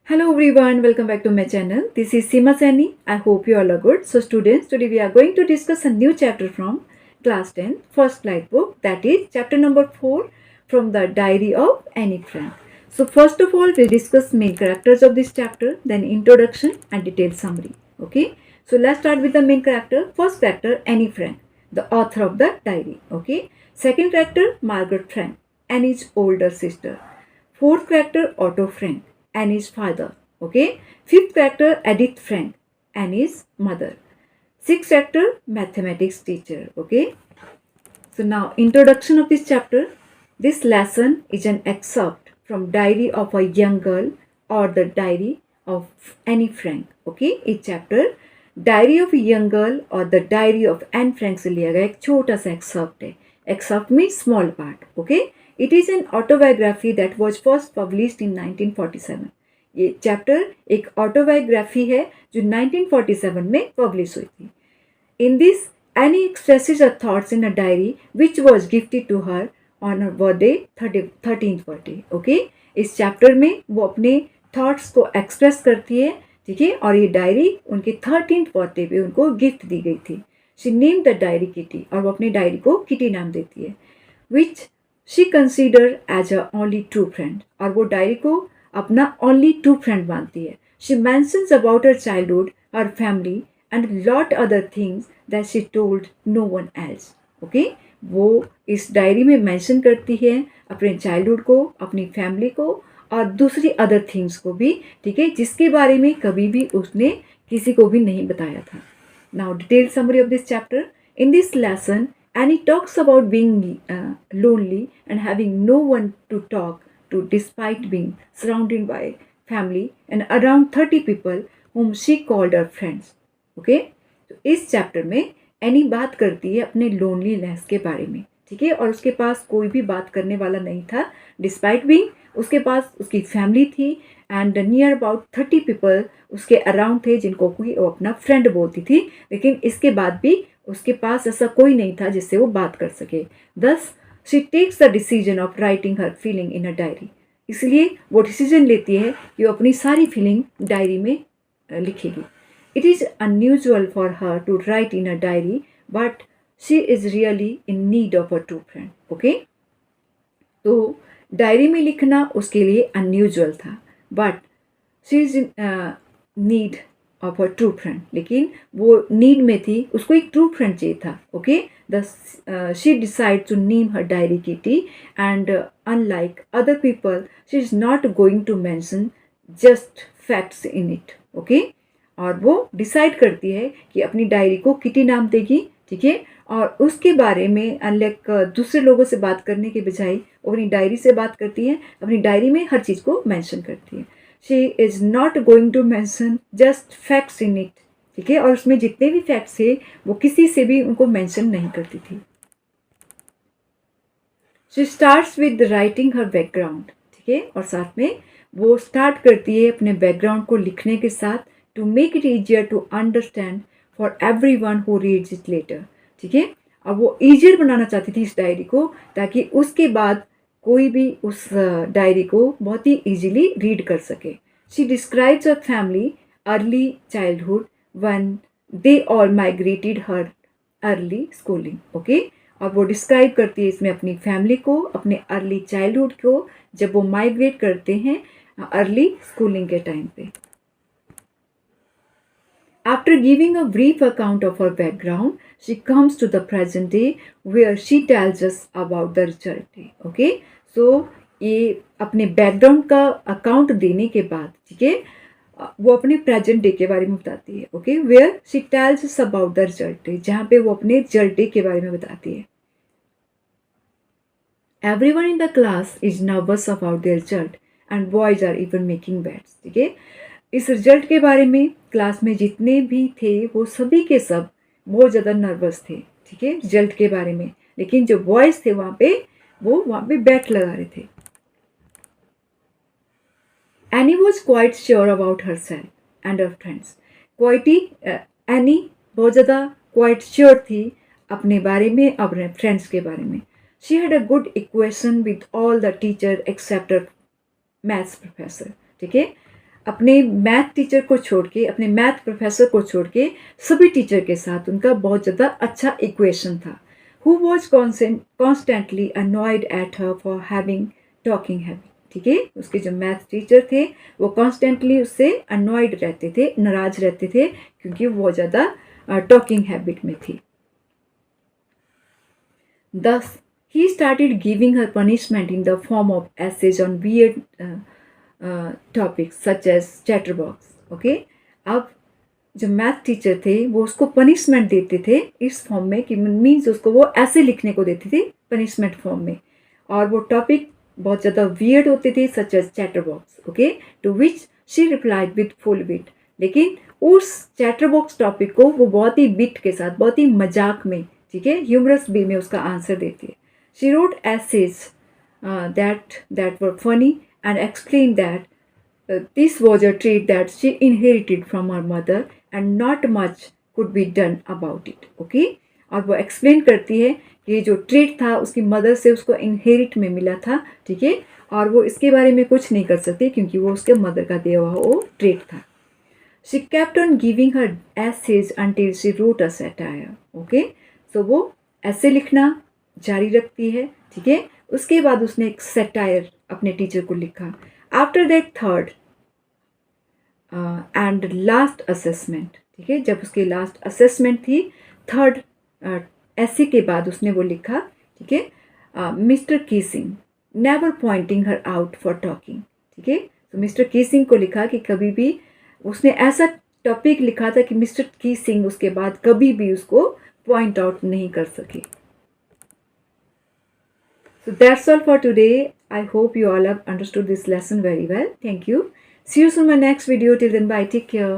Hello everyone, welcome back to my channel. This is Seema Saini. I hope you all are good. So students, today we are going to discuss a new chapter from class 10, first flight book, that is chapter number 4 from the diary of Annie Frank. So first of all, we'll discuss main characters of this chapter, then introduction and detailed summary. Okay, so let's start with the main character. First character, Annie Frank, the author of the diary. Okay, second character, Margaret Frank, Annie's older sister. Fourth character, Otto Frank, Annie's father. Okay. Fifth character, Edith Frank, Annie's mother. Sixth character, mathematics teacher. Okay. So now introduction of this chapter. This lesson is an excerpt from Diary of a Young Girl or the Diary of Annie Frank. Okay. इस chapter diary of young girl और the diary of Anne Frank से लिया गया एक छोटा सा excerpt है. Excerpt में small part. Okay. It is an autobiography that was first published in 1947. ये चैप्टर एक ऑटोबायोग्राफी है जो 1947 में पब्लिश हुई थी. In this Anne expresses her thoughts in a diary which was gifted to her on her birthday 13th birthday. Okay. इस chapter में वो अपने थॉट्स को एक्सप्रेस करती है. ठीक है. और ये डायरी उनके 13th बर्थडे पे उनको गिफ्ट दी गई थी. She name the diary Kitty, और वो अपनी डायरी को किटी नाम देती है. Which she consider as a only true friend, और वो डायरी को अपना ओनली ट्रू फ्रेंड मानती है. She mentions about her childhood, her family and lot other things that she told no one else. Okay. वो इस डायरी में mention करती है अपने चाइल्डहुड को, अपनी फैमिली को और दूसरी अदर थिंग्स को भी. ठीक है. जिसके बारे में कभी भी उसने किसी को भी नहीं बताया था. Now detail summary of this chapter. In this lesson Annie talks about being lonely and having no one to talk to despite being surrounded by family and around 30 people whom she called her friends. Okay? तो इस chapter में any बात करती है अपने loneliness के बारे में. ठीक है. और उसके पास कोई भी बात करने वाला नहीं था. डिस्पाइट बीइंग उसके पास उसकी फैमिली थी एंड नियर अबाउट 30 पीपल उसके अराउंड थे जिनको कोई वो अपना फ्रेंड बोलती थी. लेकिन इसके बाद भी उसके पास ऐसा कोई नहीं था जिससे वो बात कर सके. Thus she takes the decision of writing her feeling in a diary. इसलिए वो डिसीजन लेती है कि वो अपनी सारी फीलिंग डायरी में लिखेगी. It is unusual for her to write in a diary but she is really in need of a true friend. Okay. तो डायरी में लिखना उसके लिए अनयूजुअल था, but she is in need of a true friend. लेकिन वो need में थी, उसको एक ट्रू फ्रेंड चाहिए था. Okay. The she decide to name her diary Kitty and unlike other people she is not going to mention just facts in it. Okay. और वो डिसाइड करती है कि अपनी डायरी को किटी नाम देगी. ठीक है. और उसके बारे में अनलाइक दूसरे लोगों से बात करने के बजाय वो अपनी डायरी से बात करती है. अपनी डायरी में हर चीज़ को मेंशन करती है. She is not going to mention just facts in it. ठीक है. और उसमें जितने भी फैक्ट्स थे वो किसी से भी उनको मेंशन नहीं करती थी. She starts with writing her background. ठीक है. और साथ में वो स्टार्ट करती है अपने बैकग्राउंड को लिखने के साथ, to make it easier to understand for every one who reads it later. ठीक है. अब वो ईजियर बनाना चाहती थी इस डायरी को, ताकि उसके बाद कोई भी उस डायरी को बहुत ही ईजिली रीड कर सके. She describes a family early childhood one they all migrated her early schooling. Okay. और वो डिस्क्राइब करती है इसमें अपनी फैमिली को, अपने अर्ली चाइल्डहुड को, जब वो माइग्रेट करते हैं अर्ली स्कूलिंग के टाइम पे. After giving a brief account of her background, she comes to the present day where she tells us about the result day. Okay? So, ये अपने बैकग्राउंड का अकाउंट देने के बाद, ठीक है, वो अपने प्रेजेंट डे के बारे में बताती है. Okay. Where she tells us about the result day, जहाँ पे वो अपने रिजल्ट डे के बारे में बताती है. Everyone in the class is nervous about their result and boys are even making bets. ठीक है. इस रिजल्ट के बारे में क्लास में जितने भी थे वो सभी के सब बहुत ज़्यादा नर्वस थे. ठीक है. रिजल्ट के बारे में. लेकिन जो बॉयज़ थे वहाँ पे बैट लगा रहे थे. Any was quite sure about her self and her friends. Any बहुत ज़्यादा क्वाइट श्योर थी अपने बारे में, अपने फ्रेंड्स के बारे में. She had a good equation with all the teacher except her maths professor. ठीक है. अपने मैथ टीचर को छोड़ के, अपने मैथ प्रोफेसर को छोड़ के सभी टीचर के साथ उनका बहुत ज़्यादा अच्छा इक्वेशन था. Who was constantly annoyed at her for having talking habit. ठीक है, उसके जो मैथ टीचर थे वो कॉन्स्टेंटली उससे अनॉयड रहते थे, नाराज रहते थे, क्योंकि वो बहुत ज़्यादा टॉकिंग हैबिट में थी. Thus, he started giving her punishment in the form of essays on weird topics such as chatterbox. Okay? अब जो मैथ टीचर थे वो उसको पनिशमेंट देते थे इस फॉर्म में कि मीन्स उसको वो ऐसे लिखने को देते थे पनिशमेंट फॉर्म में, और वो टॉपिक बहुत ज़्यादा वियर्ड होते थे such as chatterbox. Okay, to which she replied with full wit. लेकिन उस चैटरबॉक्स टॉपिक को वो बहुत ही विट के साथ, बहुत ही मजाक में, ठीक है, ह्यूमरस वे में उसका आंसर देती है. She wrote essays that were funny and explained that this was a trait that she inherited from her mother and not much could be done about it. Okay? और वो explain करती है कि ये जो ट्रेट था उसकी मदर से उसको इनहेरिट में मिला था. ठीक है, और वो इसके बारे में कुछ नहीं कर सकती क्योंकि वो उसके मदर का दिया हुआ वो ट्रेट था. She kept on giving her essays until she wrote a satire. Okay? So वो ऐसे लिखना जारी रखती है. ठीक है, उसके बाद उसने एक सैटायर अपने टीचर को लिखा. After that third and last assessment. ठीक है, जब उसकी लास्ट असेसमेंट थी, थर्ड ऐसे के बाद उसने वो लिखा. ठीक है, mister Keesing never pointing her out for talking. ठीक है, तो मिस्टर कीसिंग को लिखा कि कभी भी उसने ऐसा टॉपिक लिखा था कि मिस्टर कीसिंग उसके बाद कभी भी उसको पॉइंट आउट नहीं कर सके. So that's all for today. I hope you all have understood this lesson very well. Thank you. See you soon in my next video. Till then, bye. Take care.